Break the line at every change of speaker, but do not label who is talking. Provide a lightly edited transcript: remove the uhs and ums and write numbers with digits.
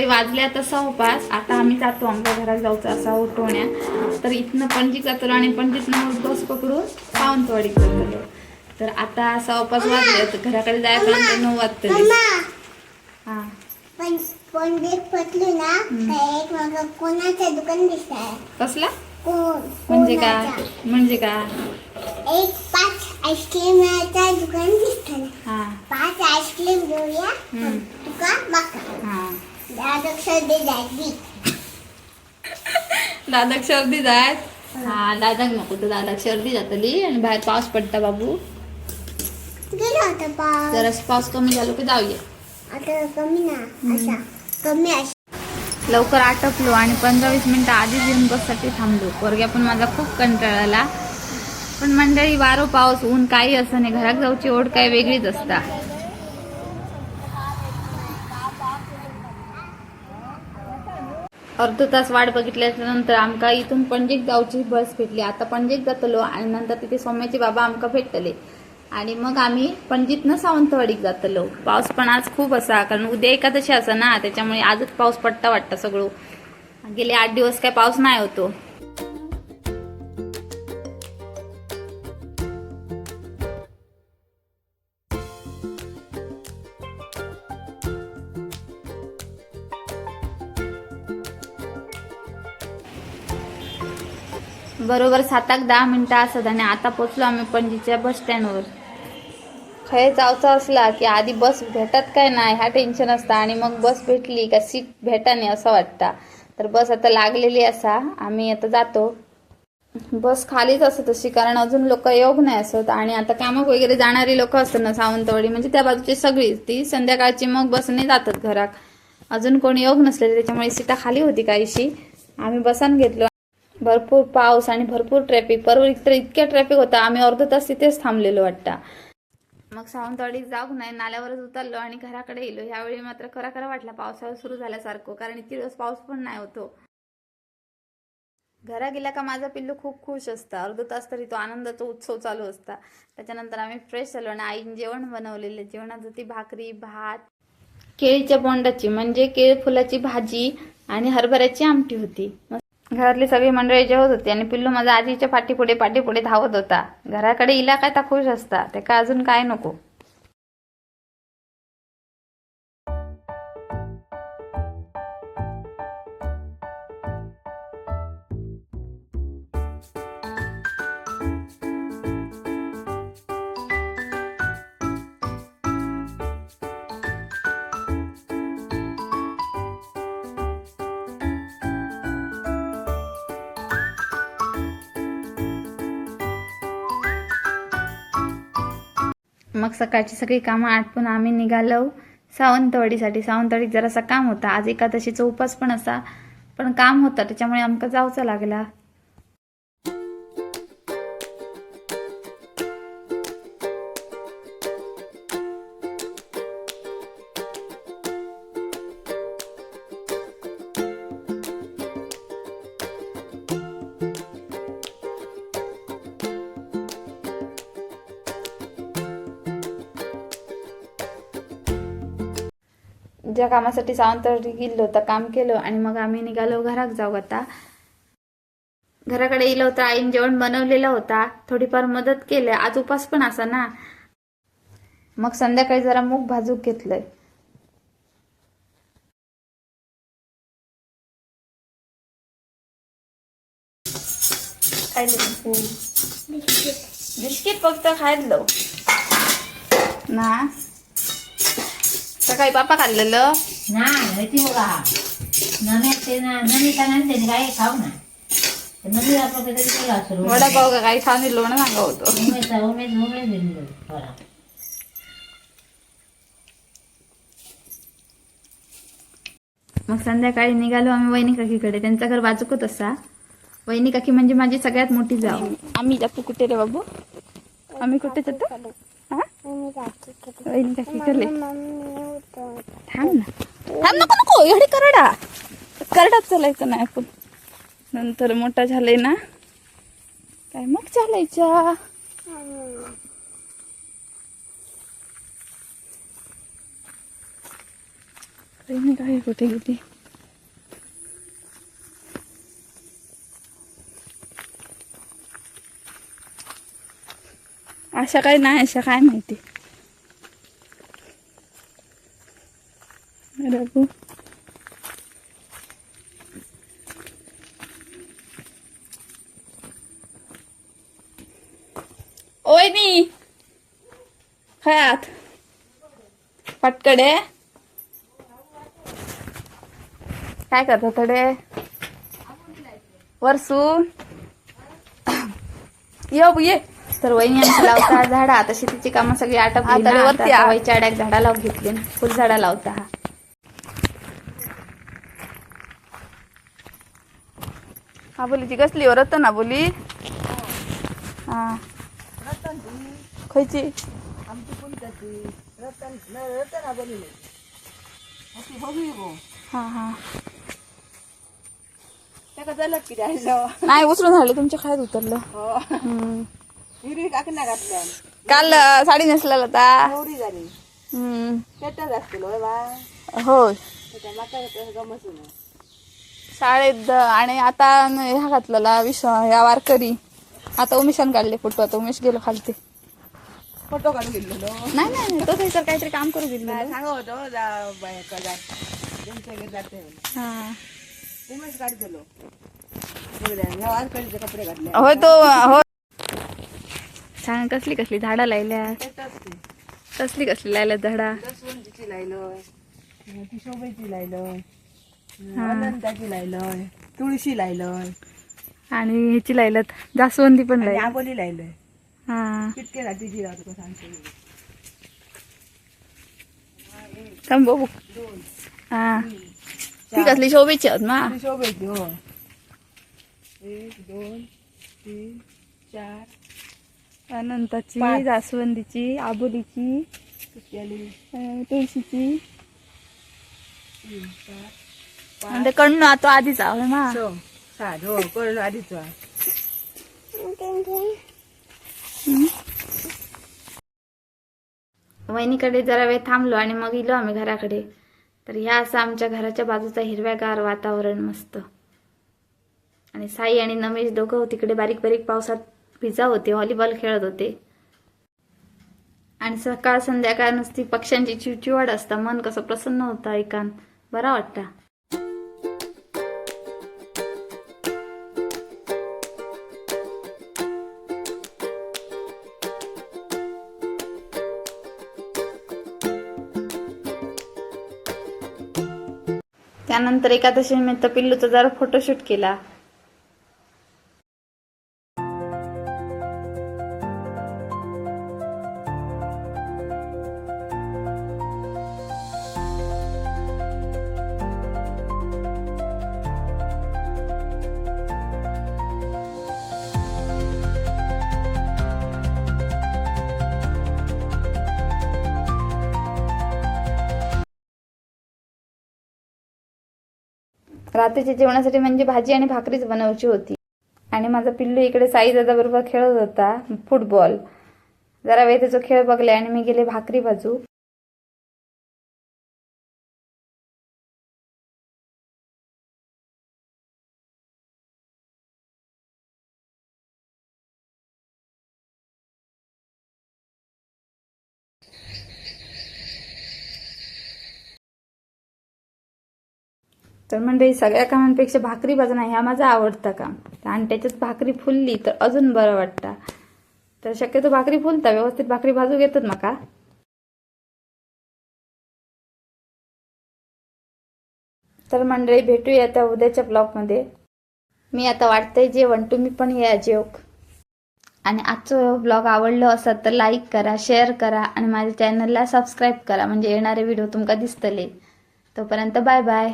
वाजले आता 6:05. आता आम्ही जातो आमच्या घरात जाऊचं असा उठवण्या. तर इथनं पणजीत जातो आणि पणजीतनं मग बस पकडून सावंतवाडीत जातो. तर आता 6:05 वाजले. तर घराकडे जायपर्यंत 9 वाजतले. हा
पणजीत पटली ना एक मग कोणाचं दुकान दिसतंय.
कसला
म्हणजे
काय
एक 5 आईस्क्रीमचा दुकान दिसतंय.
हा
5 आईस्क्रीम घेऊया तुका बघा.
हा
दादक सर्दी जायची.
दादाक सर्दी जाय. हा दादाक नको तर दादाक सर्दी जातली आणि बाहेर पाऊस पडता बाबू.
गेला होता पाऊस.
जरा पाऊस कमी झालो की जाऊया.
आता कमी ना असा कमी असा.
लवकर आटपलो आणि 15-20 मिनिटं आधीच येऊन बससाठी थांबलो. पोरग्या पण माझा खूप कंटाळा. पण मंडळी वारो पाऊस ऊन काही असं नाही, घरात जाऊची ओढ काय वेगळीच असता. अर्धा तास वाट बघितल्याच्या नंतर आमका इथून पणजीक जाऊची बस भेटली. आता पणजीक जातलो आणि नंतर तिथे सौम्याचे बाबा आमका भेटतले आणि मग आम्ही पणजीतनं सावंतवाडीक जातलो. पाऊस पण आज खूप असा, कारण उद्या एकादशी असा ना, त्याच्यामुळे आजच पाऊस पडता वाटतं सगळं. गेले 8 दिवस काय पाऊस नाही होतो. बरोबर 7-10 मिनिटं असत आणि आता पोचलो आम्ही पणजीच्या बस स्टँडवर. खय जायचं असला की आधी बस भेटत काय नाही ह्या टेन्शन असतं आणि मग बस भेटली का सीट भेटाने असं वाटतं. तर बस आता लागलेली असा, आम्ही आता जातो. बस खालीच असत तशी, कारण अजून लोक योग नाही असत आणि आता कामाक वगैरे जाणारी लोक असतात ना सावंतवाडी म्हणजे त्या बाजूची सगळी ती संध्याकाळची मग बसने जातात घरात. अजून कोणी योग नसलेले त्याच्यामुळे सीटा खाली होती काहीशी. आम्ही बसान घेतलो. भरपूर पाऊस आणि भरपूर ट्रॅफिक. परवा तर इतक्या ट्रॅफिक होता आम्ही अर्धा तास तिथेच थांबलेलो वाटतं. मग सावंतवाडीत जाऊ नाही नाल्यावरच उतरलो आणि घराकडे येलो. ह्यावेळी मात्र खरा वाटला पावसाळा सुरू झाल्यासारखं, कारण इतके दिवस पाऊस पण नाही होतो. घरा गेला का माझा पिल्लू खूप खुश असता. अर्धा तास तरी तो आनंदाचा उत्सव चालू असता. त्याच्यानंतर आम्ही फ्रेश झालो आणि आईने जेवण बनवलेले. जेवणात होती भाकरी, भात, केळीच्या बोंडाची म्हणजे केळी फुलाची भाजी आणि हरभऱ्याची आमटी होती. घरातली सगळी मंडळी जेवत होती आणि पिल्लू माझा आजीच्या पाठीपुढे धावत होता. घराकडे इला काय ता खुश असता, ते काय अजून काय नको. मग सकाळची सगळी कामं आटपून आम्ही निघालो सावंतवाडीसाठी. सावंतवाडीत जरासा काम होता. आज एकादशीचा उपास पण असा, पण काम होता त्याच्यामुळे आमका जाऊचा लागला. ज्या कामासाठी सावंतवाडी गेलो होता काम केलं आणि मग आम्ही निघालो घरात जाऊ. आता घराकडे येलो होता. आईने जेवण बनवलेलं होता, थोडीफार मदत केली. आज उपास पण असा ना. मग संध्याकाळी जरा मूग भाजूक घेतलंय. बिस्किट फक्त खायलो ना. सकाळी पापा खाल्लेलं
नाही ती बघा नमी काय खाऊ ना नमी आपण कधी केला असतो
वडापाव का काही खाऊन दिलो ना सांगा होतो. मग संध्याकाळी निघालो आम्ही वहिनी काकीकडे. त्यांचा घर बाजूकच असा. वहिनी काकी म्हणजे माझी सगळ्यात मोठी जाऊ. आम्ही जातो कुठे रे बाबू, आम्ही कुठे जातो? वहिनी काकीकडे. थांब नको एवढी करडात चालायचं नाही आपण. नंतर मोठा झालाय ना काय मग चालायच्या. वहिनी काय कुठे गेली? अशा काही नाही, अशा काय माहिती. रघु ओयनी खयात पटकडे काय करतो थोडे वरसू ये तर वहिनी आमच्या लावता झाडा. आता शेतीची कामं सगळी आटपली ना, आता वहीच्या आड्याक झाडा लावून घेतली, फुल झाडा लावता. हा बोलीची कसली हो रतन ना बोली. हा खयची हा हा नाही उचलून झालं तुमच्या खायत उतरलं. काल साडी नेसलेला होता. होय शाळेत आणि आता ह्या घातलेला ह्या वारकरी. आता उमेशान काढले फोटो. आता उमेश गेलो खालते
फोटो काढून गेलो.
नाही नाही तो तर काहीतरी काम करू गेलो.
सांगा होतो
हा
उमेश काढतो कपडे घातले.
होय तो हो छान. कसली कसली झाडा लायल्या. कसली कसली लायल्या झाडा.
दसवंतीची लायलोय, शोभेची लायलोय, अनंताची लायलोय, तुळशी लायलोय
आणि ह्याची लायल्यात जास्वंदी पण लायली.
आबोली लायलोय.
हा
कितके जातीची लावतो सांगतो.
थांब बघू. हा ती कसली शोभेची आहेत ना.
शोभेची हो. 1 2 3 4
अनंताची,
5.
जास्वंदीची, आबोलीची, तुळशीची
3 4
आणि ते कडनं आता आधीच आहे ना.
6 7 हो कळलं आधीच.
वहिनीकडे जरा वेळ थांबलो आणि मग गेलो आम्ही घराकडे. तर ह्या असं आमच्या घराच्या बाजूचा हिरव्यागार वातावरण मस्त. आणि साई आणि नमेश दोघं तिकडे बारीक बारीक पावसात भिजा होते, व्हॉलीबॉल खेळत होते. आणि सकाळ संध्याकाळ नुसती पक्ष्यांची चिवचिवाड असता. मन कसं प्रसन्न होतं ऐकान, बरा वाटता. त्यानंतर एकादशी निमित्त पिल्लूचा जरा फोटोशूट केला. रात्रीच्या जेवणासाठी म्हणजे भाजी आणि भाकरीच बनवायची होती. आणि माझा पिल्लू इकडे साई दादा बरोबर खेळत होता फुटबॉल. जरा वेळ त्याचा खेळ बघले आणि मी गेले भाकरी भाजू. तर मंडळी सगळ्या कामांपेक्षा भाकरी भाजणं ह्या माझा आवडता काम. आणि त्याच्यात भाकरी फुलली तर अजून बरं वाटतं. तर शक्यतो भाकरी फुलता व्यवस्थित भाकरी भाजू घेतात माका. तर मंडळी भेटूया आता उद्याच्या ब्लॉगमध्ये. मी आता वाटतंय जेवण, तुम्ही पण या जेवक. आणि आजचं ब्लॉग आवडलं असत तर लाईक करा, शेअर करा आणि माझ्या चॅनलला सबस्क्राईब करा म्हणजे येणारे व्हिडिओ तुमका दिसतले. तोपर्यंत बाय बाय.